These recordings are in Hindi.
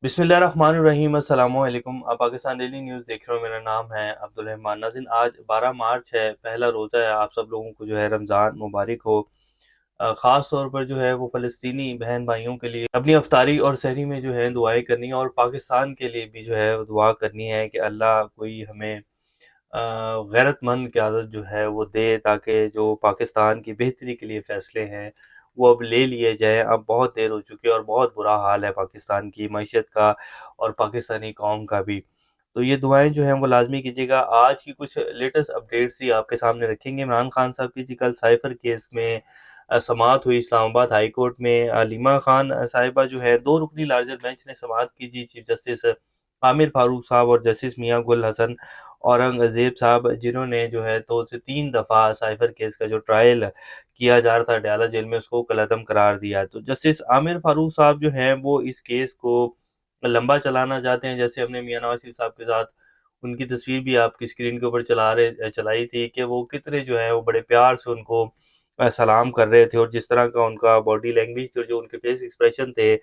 बिस्मिल्लाहिर्रहमानिर्रहीम अस्सलामुअलैकुम। आप पाकिस्तान डेली न्यूज़ देख रहे हो। मेरा नाम है अब्दुल रहमान। नाज़रीन, आज 12 मार्च है, पहला रोज़ा है। आप सब लोगों को जो है रमज़ान मुबारक हो। ख़ास तौर पर जो है वो फ़लस्तीनी बहन भाइयों के लिए अपनी अफ्तारी और सहरी में जो है दुआएँ करनी है, और पाकिस्तान के लिए भी जो है वो दुआ करनी है कि अल्लाह कोई हमें गैरतमंद क़यादत जो है वो दे, ताकि जो पाकिस्तान की बेहतरी के लिए फ़ैसले हैं वो अब ले लिए जाएँ। अब बहुत देर हो चुकी है और बहुत बुरा हाल है पाकिस्तान की मईशत का और पाकिस्तानी कौम का भी। तो ये दुआएँ जो हैं वो लाज़मी कीजिएगा। आज की कुछ लेटेस्ट अपडेट्स ही आपके सामने रखेंगे। इमरान खान साहब की जी कल साइफ़र केस में समाअत हुई इस्लामाबाद हाई कोर्ट में। अलीमा खान साहिबा जो है 2 रुकनी लार्जर बेंच ने समाअत की जी। चीफ जस्टिस आमिर फारूक साहब और जस्टिस मियां गुल हसन औरंगज़ेब साहब, जिन्होंने जो है 2 से 3 दफ़ा साइफ़र केस का जो ट्रायल किया जा रहा था अडयाला जेल में, उसको कलअदम करार दिया। तो जस्टिस आमिर फारूक साहब जो हैं वो इस केस को लंबा चलाना चाहते हैं। जैसे हमने मियां नवाज शरीफ साहब के साथ उनकी तस्वीर भी आपकी स्क्रीन के ऊपर चलाई थी कि वो कितने जो है वो बड़े प्यार से उनको सलाम कर रहे थे, और जिस तरह का उनका बॉडी लैंग्वेज थी और जो उनके फेस एक्सप्रेशन थे,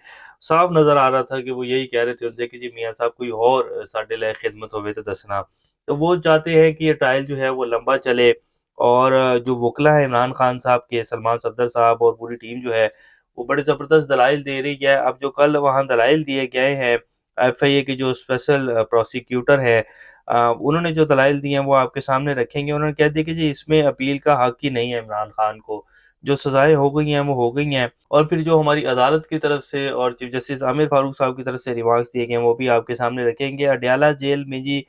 साफ नज़र आ रहा था कि वो यही कह रहे थे उनसे कि जी मियाँ साहब कोई और साडे लैक खिदमत होवे तो दसना। तो वो चाहते हैं कि ये ट्रायल जो है वो लंबा चले, और जो वकील हैं इमरान खान साहब के, सलमान सफदर साहब और पूरी टीम जो है वो बड़े ज़बरदस्त दलाइल दे रही है। अब जो कल वहाँ दलाइल दिए गए हैं, एफआईए के जो स्पेशल प्रोसिक्यूटर हैं, उन्होंने जो दलाइल दिए हैं वो आपके सामने रखेंगे। उन्होंने कह दिया कि जी इसमें अपील का हक ही नहीं है इमरान खान को, जो सज़ाएँ हो गई हैं वो हो गई हैं। और फिर जो हमारी अदालत की तरफ से और चीफ जस्टिस आमिर फारूक साहब की तरफ से रिमार्क्स दिए गए हैं वो भी आपके सामने रखेंगे। अडयाला जेल में जी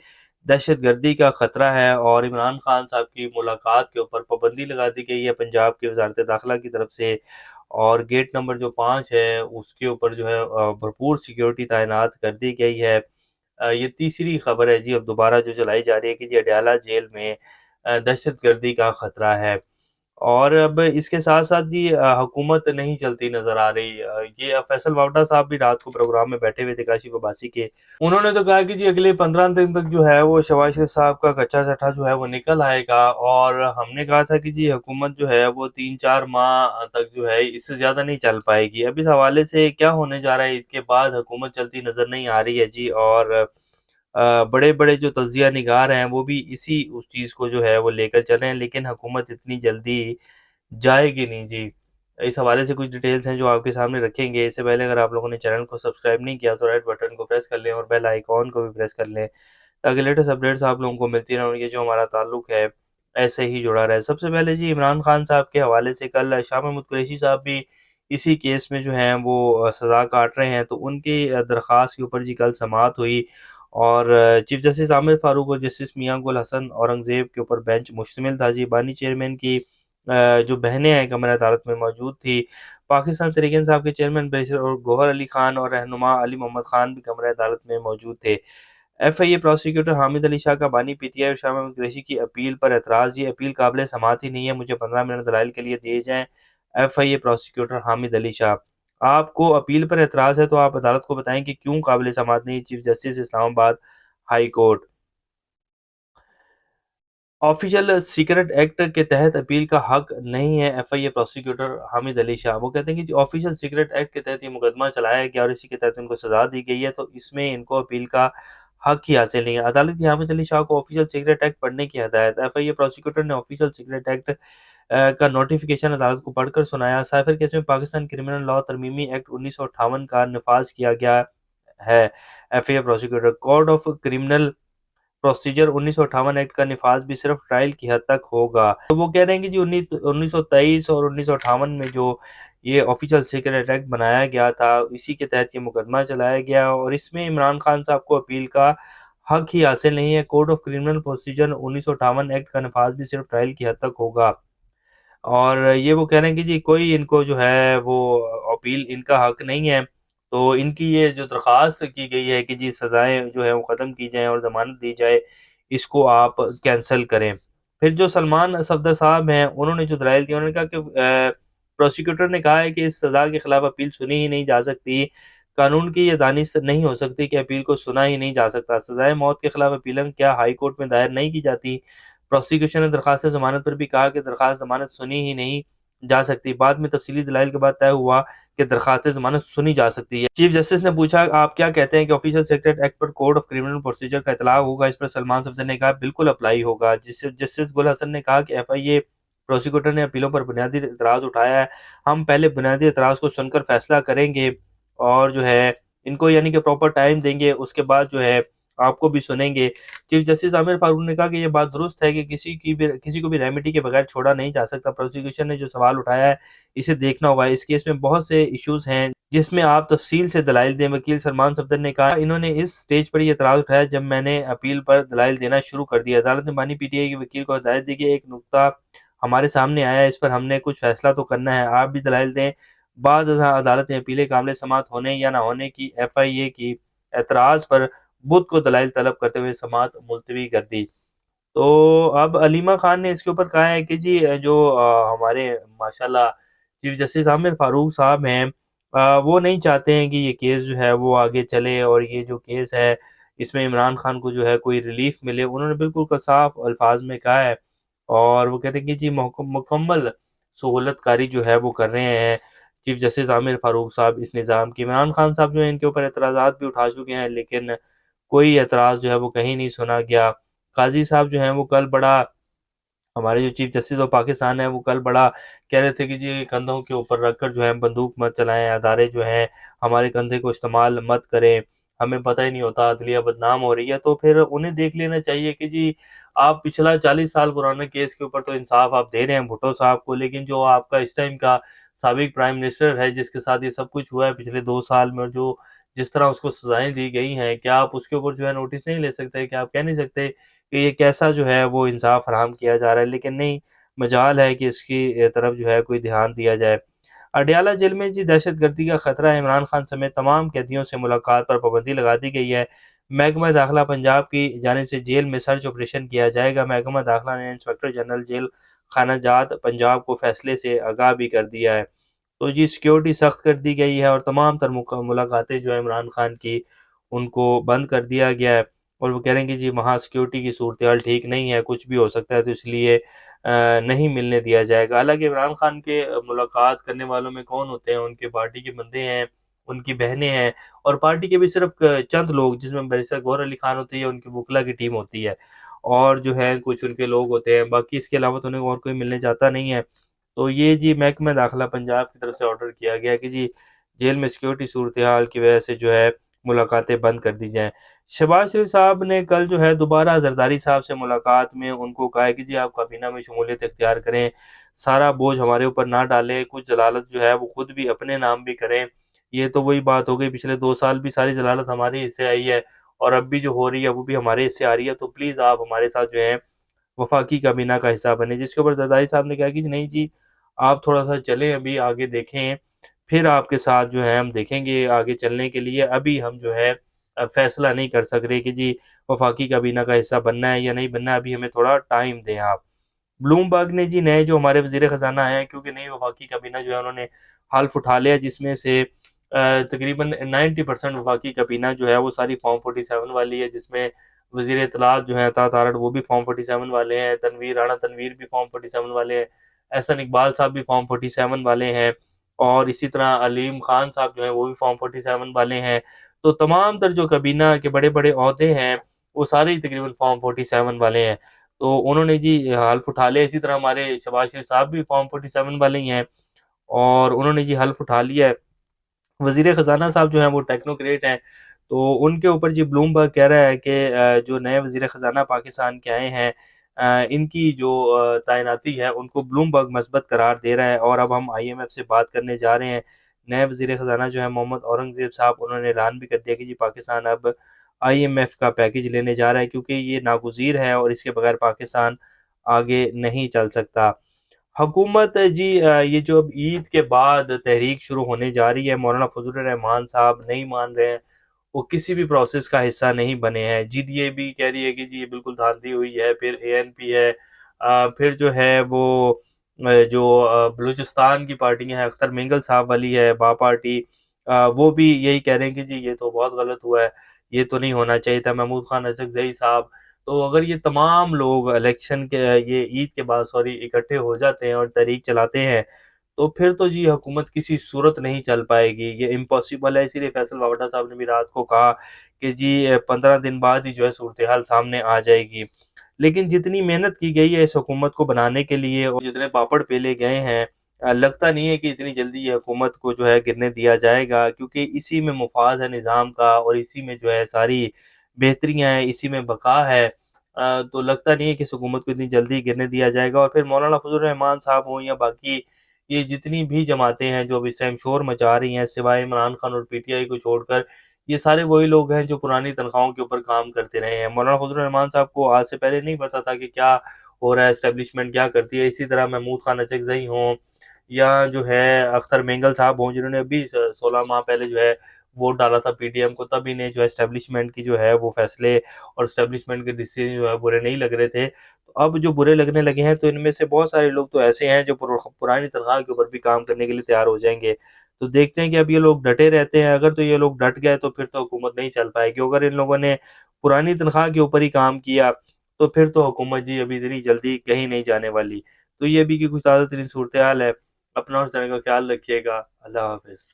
दहशतगर्दी का खतरा है, और इमरान खान साहब की मुलाकात के ऊपर पाबंदी लगा दी गई है पंजाब की वज़ारत दाखिला की तरफ से, और गेट नंबर जो 5 है उसके ऊपर जो है भरपूर सिक्योरिटी तैनात कर दी गई है। ये तीसरी खबर है जी अब दोबारा जो चलाई जा रही है कि जी अडयाला जेल में दहशतगर्दी का खतरा है। और अब इसके साथ-साथ जी हुकूमत नहीं चलती नज़र आ रही। ये फैसल वावड़ा साहब भी रात को प्रोग्राम में बैठे हुए थे काशिफ़ अब्बासी के। उन्होंने तो कहा कि जी अगले 15 दिन तक जो है वो शहबाज शरीफ साहब का कच्चा-सट्टा जो है वो निकल आएगा, और हमने कहा था कि जी हुकूमत जो है वो 3-4 माह तक जो है इससे ज़्यादा नहीं चल पाएगी। अब इस हवाले से क्या होने जा रहा है, इसके बाद हुकूमत चलती नज़र नहीं आ रही है जी। और बड़े-बड़े जो तज्ज़िया निगार हैं वो भी इसी उस चीज़ को जो है वो लेकर चले हैं, लेकिन हुकूमत इतनी जल्दी जाएगी नहीं जी। इस हवाले से कुछ डिटेल्स हैं जो आपके सामने रखेंगे। इससे पहले अगर आप लोगों ने चैनल को सब्सक्राइब नहीं किया तो रेड बटन को प्रेस कर लें और बेल आइकॉन को भी प्रेस कर लें, ताकि लेटेस्ट अपडेट्स आप लोगों को मिलती रहें और ये जो हमारा ताल्लुक है ऐसे ही जुड़ा रहे। सबसे पहले जी इमरान खान साहब के हवाले से कल शाह महमूद कुरैशी साहब भी इसी केस में जो हैं वो सज़ा काट रहे हैं, तो उनकी दरख्वास्त के ऊपर जी कल समाअत हुई, और चीफ जस्टिस आमिर फारूक और जस्टिस मियां गुल हसन औरंगज़ेब के ऊपर बेंच मुश्तमिल था जी। बानी चेयरमैन की जो बहनें हैं कमर अदालत में मौजूद थी। पाकिस्तान तहरीक इंसाफ के चेयरमैन बैरिस्टर और गौहर अली खान और रहनुमा अली मोहम्मद खान भी कमर अदालत में मौजूद थे। एफआईए प्रोसिक्यूटर हामिद अली शाह का बानी पीटीआई और शाह महमूद कुरैशी की अपील पर एतराज़। ये अपील काबिल समाअत ही नहीं है, मुझे 15 मिनट दलाइल के लिए दिए जाएँ। एफआईए प्रोसिक्यूटर हामिद अली शाह, आपको अपील पर एतराज़ है तो आप अदालत को बताएँ कि क्यों काबिल समाअत नहीं। Chief justice Islamabad high court. Official secret act के तहत अपील का हक नहीं है। एफआईए प्रोसिक्यूटर हामिद अली शाह वो कहते हैं कि जो ऑफिशियल सीक्रेट एक्ट के तहत ये मुकदमा चलाया गया और इसी के तहत उनको सजा दी गई है, तो इसमें इनको अपील का हक ही हासिल नहीं है। अदालत ने हामिद अली शाह को ऑफिशियल सीक्रेट एक्ट पढ़ने की हदायत। एफआईए प्रोसिक्यूटर ने ऑफिशियल सीक्रेट एक्ट का नोटिफिकेशन अदालत को पढ़कर सुनाया। साइफर केस में पाकिस्तान क्रिमिनल लॉ तरमीमी एक्ट 1958 का नफाज किया गया है। FIA prosecutor code of criminal procedure 1958 act का निफाज भी सिर्फ ट्रायल की हद तक होगा। तो वो कह रहे हैं कि जी 1923 और 1958 में जो ये ऑफिशियल सीक्रेट एक्ट बनाया गया था, इसी के तहत ये मुकदमा चलाया गया, और इसमें इमरान खान साहब को अपील का हक ही हासिल नहीं है। Code of criminal procedure 1958 act का नफाज भी सिर्फ ट्रायल की हद तक होगा। और ये वो कह रहे हैं कि जी कोई इनको जो है वो अपील इनका हक नहीं है। तो इनकी ये जो दरख्वास्त की गई है कि जी सज़ाएँ जो है वो ख़त्म की जाएँ और ज़मानत दी जाए, इसको आप कैंसल करें। फिर जो सलमान सफदर साहब हैं, उन्होंने जो दलाइल दिए, उन्होंने कहा कि प्रोसिक्यूटर ने कहा है कि इस सज़ा के खिलाफ अपील सुनी ही नहीं जा सकती। कानून की ये दानिश नहीं हो सकती कि अपील को सुना ही नहीं जा सकता। सज़ाए मौत के खिलाफ अपीलें क्या हाई कोर्ट में दायर नहीं की जाती? प्रोसिक्यूशन ने दरख्वास्त ज़मानत पर भी कहा कि दरख्वास्त ज़मानत सुनी ही नहीं जा सकती। बाद में तफसीली दलाइल के बाद तय हुआ कि दरखास्त ज़मानत सुनी जा सकती है। चीफ जस्टिस ने पूछा, आप क्या कहते हैं कि ऑफिशियल सेक्रेटरी एक्ट पर कोड ऑफ क्रिमिनल प्रोसीजर का इतलाक होगा? इस पर सलमान सफदर ने कहा, बिल्कुल अप्लाई होगा। जस्टिस गुल हसन ने कहा कि FIA प्रोसिक्यूटर ने अपीलों पर बुनियादी एतराज़ उठाया है। हम पहले बुनियादी एतराज़ को सुनकर फैसला करेंगे और जो है इनको यानी कि प्रॉपर टाइम देंगे, उसके बाद जो है आपको भी सुनेंगे। चीफ जस्टिस आमिर फारूक ने कहा कि ये बात दुरुस्त है कि किसी को भी रेमेडी के बगैर छोड़ा नहीं जा सकता। प्रोसिक्यूशन ने जो सवाल उठाया है इसे देखना होगा। इस केस में बहुत से इश्यूज हैं जिसमें आप तफसील से दलाइल दें। वकील सलमान सफदर ने कहा, इन्होंने इस स्टेज पर यह एतराज़ उठाया जब मैंने अपील पर दलाइल देना शुरू कर दिया। अदालत ने बानी PTI के वकील को हिदायत दी कि एक नुकता हमारे सामने आया है, इस पर हमने कुछ फैसला तो करना है, आप भी दलाइल दें। बाद अदालत ने अपीलें काबिल समाअत होने या ना होने की FIA की एतराज़ पर बुध को दलाइल तलब करते हुए समाअत मुलतवी कर दी। तो अब अलीमा खान ने इसके ऊपर कहा है कि जी जो हमारे माशाल्लाह चीफ जस्टिस आमिर फारूक साहब हैं, वो नहीं चाहते हैं कि ये केस जो है वो आगे चले और ये जो केस है इसमें इमरान खान को जो है कोई रिलीफ मिले। उन्होंने बिल्कुल साफ अल्फाज में कहा है और वो कहते हैं कि जी मुकम्मल सहूलतकारी जो है वो कर रहे हैं चीफ जस्टिस आमिर फारूक साहब इस निज़ाम की। इमरान खान साहब जो है इनके ऊपर एतराज़ात भी उठा चुके हैं लेकिन कोई एतराज़ जो है वो कहीं नहीं सुना गया। काज़ी साहब जो हैं वो कल बड़ा हमारे जो चीफ जस्टिस ऑफ पाकिस्तान है वो कल बड़ा कह रहे थे कि जी कंधों के ऊपर रखकर जो है बंदूक मत चलाएं, अदारे जो हैं हमारे कंधे को इस्तेमाल मत करें, हमें पता ही नहीं होता अदलिया बदनाम हो रही है। तो फिर उन्हें देख लेना चाहिए कि जी आप पिछला 40 साल पुराने केस के ऊपर तो इंसाफ आप दे रहे हैं भुट्टो साहब को, लेकिन जो आपका इस टाइम का साबिक प्राइम मिनिस्टर है जिसके साथ ये सब कुछ हुआ है पिछले 2 साल में और जो जिस तरह उसको सजाएं दी गई हैं, क्या आप उसके ऊपर जो है नोटिस नहीं ले सकते? क्या आप कह नहीं सकते कि ये कैसा जो है वो इंसाफ फराहम किया जा रहा है? लेकिन नहीं, मजाल है कि इसकी तरफ जो है कोई ध्यान दिया जाए। अडयाला जेल में जी दहशतगर्दी का खतरा है, इमरान खान समेत तमाम कैदियों से मुलाकात पर पाबंदी लगा दी गई है। महकमा दाखिला पंजाब की जानिब से जेल में सर्च ऑपरेशन किया जाएगा। महकमा दाखिला ने इंस्पेक्टर जनरल जेल खाना जात पंजाब को फैसले से आगाह भी कर दिया है। तो जी सिक्योरिटी सख्त कर दी गई है और तमाम तर मुलाकातें जो है इमरान खान की उनको बंद कर दिया गया है और वो कह रहे हैं कि जी वहाँ सिक्योरिटी की सूरत हाल ठीक नहीं है, कुछ भी हो सकता है, तो इसलिए नहीं मिलने दिया जाएगा। हालांकि इमरान खान के मुलाकात करने वालों में कौन होते हैं? उनके पार्टी के बंदे हैं, उनकी बहनें हैं और पार्टी के भी सिर्फ चंद लोग जिसमें बैरिस्टर गौहर अली खान होती है, उनकी वकला की टीम होती है और जो है कुछ उनके लोग होते हैं, बाकी इसके अलावा तो उन्हें और कोई मिलने जाता नहीं है। तो ये जी महकमा दाखिला पंजाब की तरफ से ऑर्डर किया गया कि जी जेल में सिक्योरिटी सूरत हाल की वजह से जो है मुलाकातें बंद कर दी जाएँ। शहबाज शरीफ साहब ने कल जो है दोबारा जरदारी साहब से मुलाकात में उनको कहा है कि जी आप काबीना में शमूलियत इख्तियार करें, सारा बोझ हमारे ऊपर ना डालें, कुछ जलालत जो है वो खुद भी अपने नाम भी करें। ये तो वही बात हो गई, पिछले 2 साल भी सारी जलालत हमारे हिस्से आई है और अब भी जो हो रही है वो भी हमारे हिस्से आ रही है, तो प्लीज़ आप हमारे साथ जो है वफाकी काबीना का हिस्सा बने। जिसके ऊपर जरदारी साहब ने कहा कि नहीं जी, आप थोड़ा-सा चलें, अभी आगे देखें, फिर आपके साथ जो है हम देखेंगे आगे चलने के लिए। अभी हम जो है फैसला नहीं कर सक रहे कि जी वफाकी काबीना का हिस्सा बनना है या नहीं बनना है, अभी हमें थोड़ा टाइम दें आप। ब्लूमबर्ग ने जी नए जो हमारे वज़ीर ख़ज़ाना हैं, क्योंकि नई वफाकी काबीना जो है उन्होंने हल्फ़ उठा लिया, जिसमें से तकरीबन 90% वफाकी काबीना जो है वो सारी फॉर्म 47 वाली है, जिसमें वज़ीर इत्तलात जो हैं अता तारड़ वो भी फॉर्म 47 वाले हैं, राणा तनवीर भी फॉर्म 47 वाले हैं, एहसन इकबाल साहब भी फॉर्म 47 वाले हैं और इसी तरह अलीम खान साहब जो हैं वो भी फॉर्म 47 वाले हैं। तो तमाम तर जो काबीना के बड़े-बड़े ओहदे हैं, वो सारे ही तकरीबन फॉर्म 47 वाले हैं। तो उन्होंने जी हल्फ़ उठा लिया। इसी तरह हमारे शहबाज शरीफ साहब भी फॉर्म 47 वाले ही हैं और उन्होंने जी हल्फ़ उठा लिया है। वज़ीर ख़ज़ाना साहब जो हैं वो टेक्नोक्रेट हैं, तो उनके ऊपर जी ब्लूमबर्ग कह रहा है कि जो नए वज़ीर ख़ज़ाना पाकिस्तान के आए हैं, इनकी जो तैनाती है उनको ब्लूमबर्ग मस्बत करार दे रहा है और अब हम IMF से बात करने जा रहे हैं। नए वज़ीर ख़ज़ाना जो है मोहम्मद औरंगज़ेब साहब, उन्होंने ऐलान भी कर दिया कि जी पाकिस्तान अब IMF का पैकेज लेने जा रहा है, क्योंकि ये नागुज़ीर है और इसके बगैर पाकिस्तान आगे नहीं चल सकता। हुकूमत जी ये जो अब ईद के बाद तहरीक शुरू होने जा रही है, मौलाना फजल रहमान साहब नहीं मान रहे हैं, वो किसी भी प्रोसेस का हिस्सा नहीं बने हैं। GDA भी कह रही है कि जी ये बिल्कुल धांधली हुई है, फिर ANP है, फिर जो है वो जो बलूचिस्तान की पार्टियाँ हैं, अख्तर मिंगल साहब वाली है बा पार्टी, वो भी यही कह रहे हैं कि जी ये तो बहुत गलत हुआ है, ये तो नहीं होना चाहिए था। महमूद खान अचकज़ई साहब, तो अगर ये तमाम लोग इलेक्शन के ये ईद के बाद सॉरी इकट्ठे हो जाते हैं और तहरीक चलाते हैं, तो फिर तो जी हुकूमत किसी सूरत नहीं चल पाएगी, ये इम्पॉसिबल है। इसीलिए फैसल बावटा साहब ने भी रात को कहा कि जी 15 दिन बाद ही जो है सूरत-ए-हाल सामने आ जाएगी। लेकिन जितनी मेहनत की गई है इस हुकूमत को बनाने के लिए और जितने पापड़ पेले गए हैं, लगता नहीं है कि इतनी जल्दी ये हुकूमत को जो है गिरने दिया जाएगा, क्योंकि इसी में मुफ़ाज़ है निज़ाम का और इसी में जो है सारी बेहतरियाँ हैं, इसी में बक़ा है। तो लगता नहीं है कि इस हुकूमत को इतनी जल्दी गिरने दिया जाएगा और फिर मौलाना फज़ल रहमान साहब हों या बाकी ये जितनी भी जमातें हैं जो अभी इस टाइम शोर मचा रही हैं, सिवाय इमरान खान और पीटीआई को छोड़कर, ये सारे वही लोग हैं जो पुरानी तनख्वाहों के ऊपर काम करते रहे हैं। मौलाना फज़ल रहमान साहब को आज से पहले नहीं पता था कि क्या हो रहा है, एस्टेब्लिशमेंट क्या करती है। इसी तरह महमूद खान अचकज़ई हों या जो है अख्तर मेंगल साहब हों, जिन्होंने अभी 16 माह पहले जो है वोट डाला था पीडीएम को, तब इन्हें जो है एस्टेब्लिशमेंट की जो है वो फैसले और एस्टेब्लिशमेंट के डिसीजन जो है बुरे नहीं लग रहे थे। तो अब जो बुरे लगने लगे हैं, तो इनमें से बहुत सारे लोग तो ऐसे हैं जो पुरानी तनख्वाह के ऊपर भी काम करने के लिए तैयार हो जाएँगे। तो देखते हैं कि अब ये लोग डटे रहते हैं, अगर तो ये लोग डट गए तो फिर तो हुकूमत नहीं चल पाएगी। अगर इन लोगों ने पुरानी तनख्वाह के ऊपर ही काम किया, तो फिर तो हुकूमत जी अभी इतनी जल्दी कहीं नहीं जाने वाली। तो ये अभी की कुछ ताज़ा तरीन सूरत-ए-हाल है। अपना और अपने का ख्याल रखिएगा। अल्लाह हाफ़िज़।